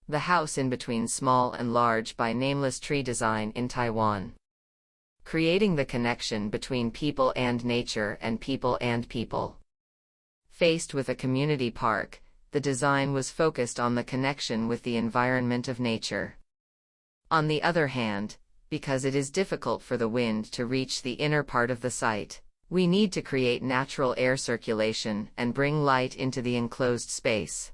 The house in between small and large by Nameless tree design in Taiwan. Creating the connection between people and nature and people and people. Faced with a community park, the design was focused on the connection with the environment of nature. On the other hand, because it is difficult for the wind to reach the inner part of the site, we need to create natural air circulation and bring light into the enclosed space.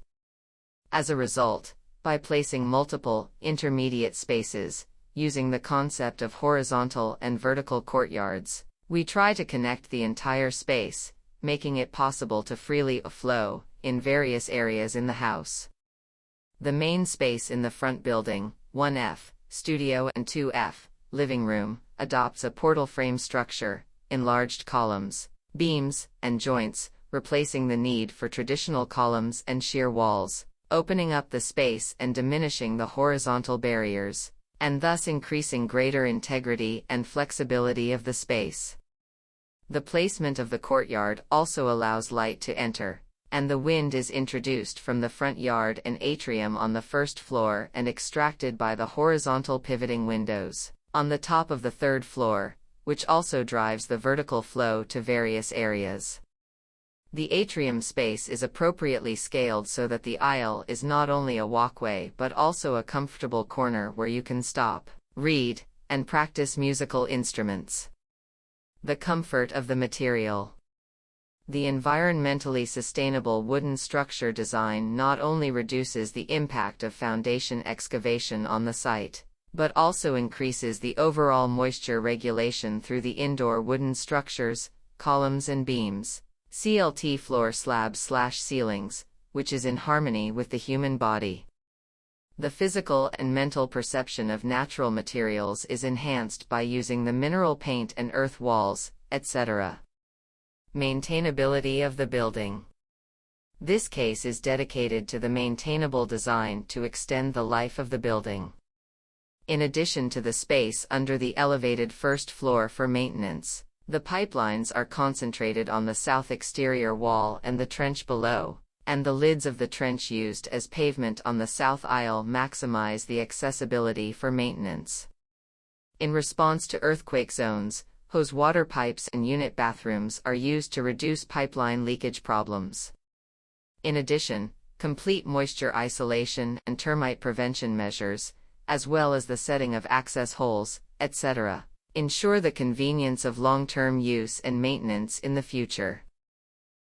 As a result, by placing multiple, intermediate spaces, using the concept of horizontal and vertical courtyards, we try to connect the entire space, making it possible to freely flow in various areas in the house. The main space in the front building, 1F, studio and 2F, living room, adopts a portal frame structure, enlarged columns, beams, and joints, replacing the need for traditional columns and sheer walls, opening up the space and diminishing the horizontal barriers, and thus increasing greater integrity and flexibility of the space. The placement of the courtyard also allows light to enter, and the wind is introduced from the front yard and atrium on the first floor and extracted by the horizontal pivoting windows on the top of the third floor, which also drives the vertical flow to various areas. The atrium space is appropriately scaled so that the aisle is not only a walkway but also a comfortable corner where you can stop, read, and practice musical instruments. The comfort of the material. The environmentally sustainable wooden structure design not only reduces the impact of foundation excavation on the site, but also increases the overall moisture regulation through the indoor wooden structures, columns and beams, CLT floor slabs/ceilings, which is in harmony with the human body. The physical and mental perception of natural materials is enhanced by using the mineral paint and earth walls, etc. Maintainability of the building. This case is dedicated to the maintainable design to extend the life of the building. In addition to the space under the elevated first floor for maintenance, the pipelines are concentrated on the south exterior wall and the trench below, and the lids of the trench used as pavement on the south aisle maximize the accessibility for maintenance. In response to earthquake zones, hose water pipes and unit bathrooms are used to reduce pipeline leakage problems. In addition, complete moisture isolation and termite prevention measures, as well as the setting of access holes, etc., ensure the convenience of long-term use and maintenance in the future.